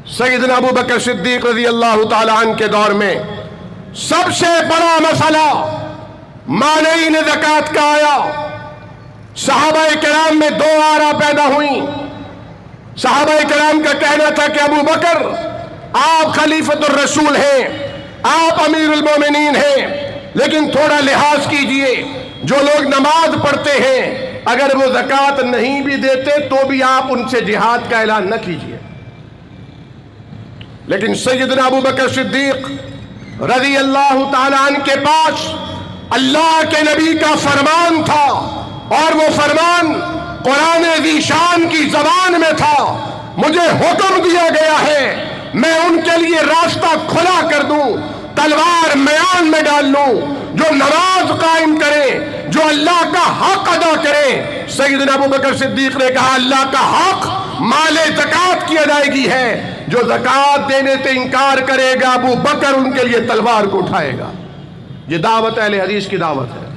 सैयदना अबू बकर सिद्दीक रज़ी अल्लाह ताला अन्हु के दौर में सबसे बड़ा मसला मानेइन ज़कात का आया। सहाबा किराम में दो आरा पैदा हुई। सहाबा किराम का कहना था कि अबू बकर आप खलीफतुर रसूल हैं, आप अमीरुल मोमिनीन हैं, लेकिन थोड़ा लिहाज कीजिए, जो लोग नमाज पढ़ते हैं अगर वो ज़कात नहीं भी देते तो भी आप उनसे जिहाद का ऐलान न कीजिए। लेकिन सैयदना अबू बकर सिद्दीक रज़ी अल्लाह ताला अन्हु के पास अल्लाह के नबी का फरमान था, और वो फरमान कुरान ज़ीशान की ज़बान में था। मुझे हुक्म दिया गया है मैं उनके लिए रास्ता खुला कर दूं, तलवार मैदान में डाल लूं, जो नमाज कायम करे, जो अल्लाह का हक अदा करे। सैयदना अबू बकर सिद्दीक ने कहा अल्लाह का हक माले ज़कात की अदायगी है, जो ज़कात देने से इनकार करेगा अबू बकर उनके लिए तलवार को उठाएगा। ये दावत अहले हदीस की दावत है।